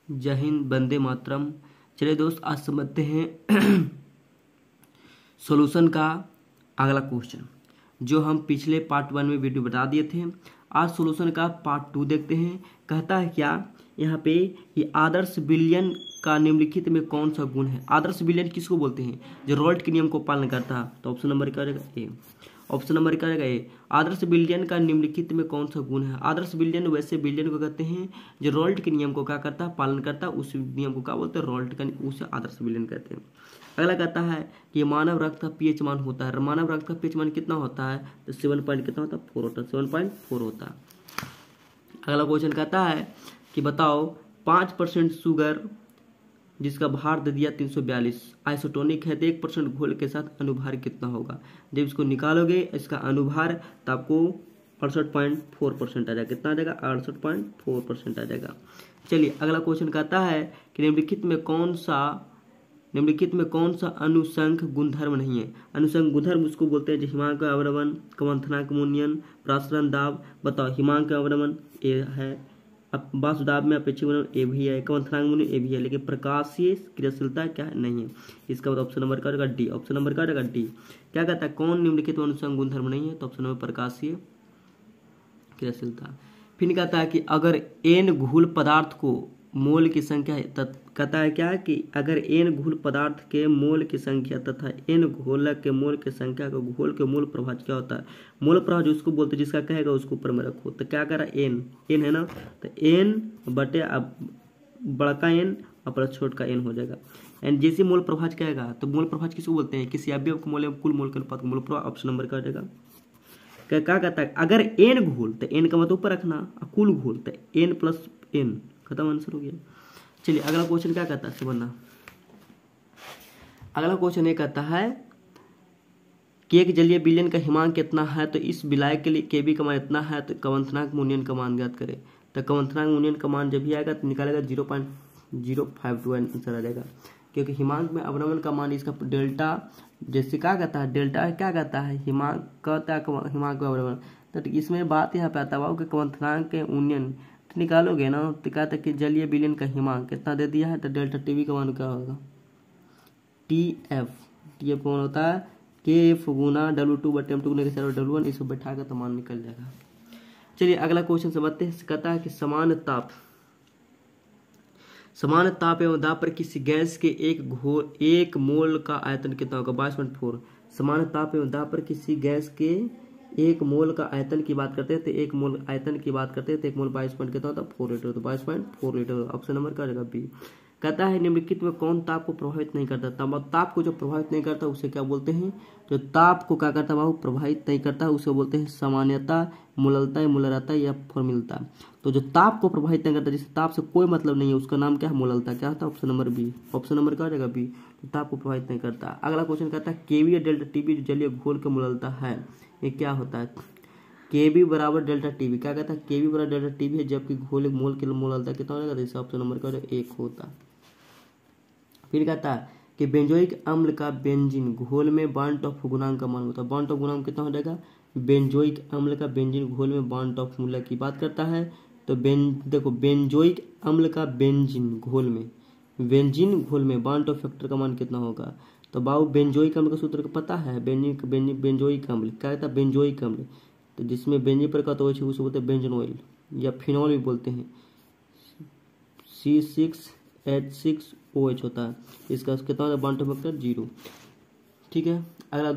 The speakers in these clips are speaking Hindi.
जय हिंद, वंदे मातरम। चलिए दोस्त, आज समझते हैं सॉल्यूशन का अगला क्वेश्चन, जो हम पिछले पार्ट 1 में वीडियो बता दिए थे। आज सॉल्यूशन का पार्ट 2 देखते हैं। कहता है क्या यहाँ पे, ये आदर्श विलयन का निम्नलिखित में कौन सा गुण है। आदर्श विलयन किसको बोलते हैं? जो रॉल्ट के नियम को पालन करता है। तो ऑप्शन नंबर क्या रहेगा? ए। ऑप्शन नंबर क्या रहेगा? ए। आदर्श विलयन का निम्नलिखित में कौन सा गुण है? आदर्श विलयन वैसे विलयन को कहते हैं जो रॉल्ट के नियम को क्या करता है, पालन करता है। उस नियम को क्या बोलते हैं? रॉल्ट का, उसे आदर्श विलयन कहते हैं। अगला कहता है कि मानव रक्त का पीएच मान होता है। मानव रक्त का पीएच मान कितना होता है? तो 7 पॉइंट कितना होता है? 4 होता है। 7.4 होता है। अगला क्वेश्चन कहता है कि बताओ 5% शुगर जिसका भार दे दिया 342 आइसोटोनिक है, तो 1% घोल के साथ अनुभार कितना होगा? जब इसको निकालोगे इसका अनुभार तो आपको 68.4% आ जाएगा। कितना आ जाएगा? 68.4% आ जाएगा। चलिए अगला क्वेश्चन कहता है कि निम्नलिखित में कौन सा अनुसंघ गुणधर्म नहीं है? अनुसंघ गुणधर्म उसको बोलते हैं जो हिमांक अवरमन, कवंथनांक मूल्यन, प्रासरण दाब। बताओ, हिमांक अवरमन ए है, वासुदाब में अपेक्षित गुण ए भी है, कवंथनांक मूल्य ए भी है, लेकिन प्रकाशीय क्रियाशीलता क्या है? नहीं है। इसका मतलब ऑप्शन नंबर क्या रहेगा? डी। ऑप्शन नंबर क्या रहेगा? डी। क्या कहता है कौन निम्नलिखित अनुसंघ गुणधर्म नहीं है? तो ऑप्शन नंबर प्रकाशीय क्रियाशीलता। फिर कहता है कि अगर एन घुल पदार्थ को मोल की संख्या है, कहता है क्या कि अगर एन घुल पदार्थ के मोल की संख्या तथा एन घोलक के मोल की संख्या को घोल के मोल प्रभाव क्या होता है? मोल प्रभाव जिसको बोलते हैं, जिसका कहेगा उसको ऊपर में रखो। तो क्या करा? एन है ना, तो एन बटे अब बड़का एन और छोटा एन हो जाएगा। एंड जैसे मोल प्रभाव कहेगा तो मोल प्रभाव किसको बोलते हैं? किसी अवयव के मोल कुल मोल के अनुपात को मोल प्रभाव। ऑप्शन नंबर क्या हो जाएगा? क्या कहता है अगर एन घोल तो एन का मतलब ऊपर रखना, और कुल घोल तो एन प्लस एन। खत्म, आंसर हो गया। चलिए अगला क्वेश्चन क्या कहता है समझना। अगला क्वेश्चन ये कहता है कि एक जलीय विलयन का हिमांक कितना है? तो इस विलायक के लिए केबी का मान इतना है, तो कवंथनांक मूल्यन का मान ज्ञात करें। तो कवंथनांक मूल्यन का मान जब भी आएगा तो निकालेगा 0.052 आंसर आ जाएगा, क्योंकि हिमांक में अवनमन का मान इसका डेल्टा, जैसे क्या कहता है डेल्टा क्या कहता है? हिमांक कहता है हिमांक में अवनमन। तो इसमें बात यहाँ पे आता है कि कवंथनांक के उन्नयन निकालोगे ना, तो कहता है कि जलीय विलयन का हिमांक कितना दे दिया है, तो डेल्टा टीवी का मान क्या होगा? टीएफ का मान होता है KF गुना W2/M2 गुना W1, इसको बैठा कर तो मान निकल जाएगा। चलिए अगला क्वेश्चन समझते हैं। कहता है कि समान ताप एवं दाब पर किसी गैस के एक मोल का आयतन कितना होगा? 22.4। समान ताप एवं दाब पर किसी गैस के एक मोल का आयतन की बात करते हैं, तो एक मोल आयतन की बात करते हैं, तो एक मोल 22 पॉइंट कितना होता है? 4 लीटर। तो 22.4 लीटर। ऑप्शन नंबर क्या रहेगा? बी। कहता है निम्नलिखित में कौन ताप को प्रभावित नहीं करता? ताप को जो प्रभावित नहीं करता उसे क्या बोलते हैं? जो ताप को क्या करता है प्रभावित नहीं करता उसे बोलते हैं सामान्यता, मूललता, मूलरता या फॉर्मिलता। तो जो ताप को प्रभावित नहीं करता, जिससे ताप से कोई मतलब नहीं है, उसका नाम क्या है? मूललता। क्या होता है? Option number B. Option number क्या हो जाएगा? बी। तो ताप को प्रभावित नहीं करता। अगला क्वेश्चन कहता है केवी या डेल्टा टीवी जो जलीय घोल के मूललता है, ये क्या होता है? केबी बराबर डेल्टा टीवी। क्या कहता है? केबी बराबर डेल्टा टीवी है, जबकि घोल मोल के मूललता कितना हो जाएगा? इसका ऑप्शन नंबर क्या हो जाएगा? 1 होता है। फिर कहता है कि बेंजोइक अम्ल का बेंजीन घोल में बॉन्ड ऑफ गुणांक का मान होता है। बॉन्ड ऑफ गुणांक कितना हो जाएगा? बेंजोइक अम्ल का बेंजीन घोल में बॉन्ड ऑफ मूल्य की बात करता है, तो देखो बेंजोइक अम्ल का बेंजीन घोल में बॉन्ड ऑफ फैक्टर का मान कितना होगा? तो बाबू बेंजोइक अम्ल का सूत्र का पता है? बेंजोइक अम्ल क्या कहता है? बेंजोइक अम्ल, तो जिसमें बेंजीन पर का तो उसे बोलते हैं बेंजोनोइल या फिनॉल भी बोलते हैं। C6H6OH होता है। इसका कितना होता है? Bond of factor 0। ठीक है। अगला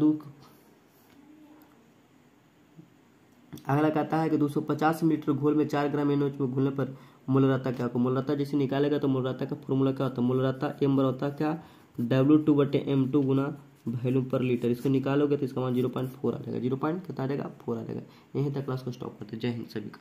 कहता है कि 250 मिलीलीटर घोल में 4 ग्राम NaOH में घुलने पर मूलरता क्या होगा? मूलरता जैसे निकालेगा तो मूलरता का फॉर्मूला क्या होता है? मूलरता M बराबर होता है क्या? W2/M2 गुना वैल्यूम पर लीटर। इसको निकालोगे तो इसका मान 0.4 आ जाएगा। 0. कितना आ जाएगा? 4 आ जाएगा। यहीं तक क्लास को स्टॉप करते हैं। जय हिंद सभी का।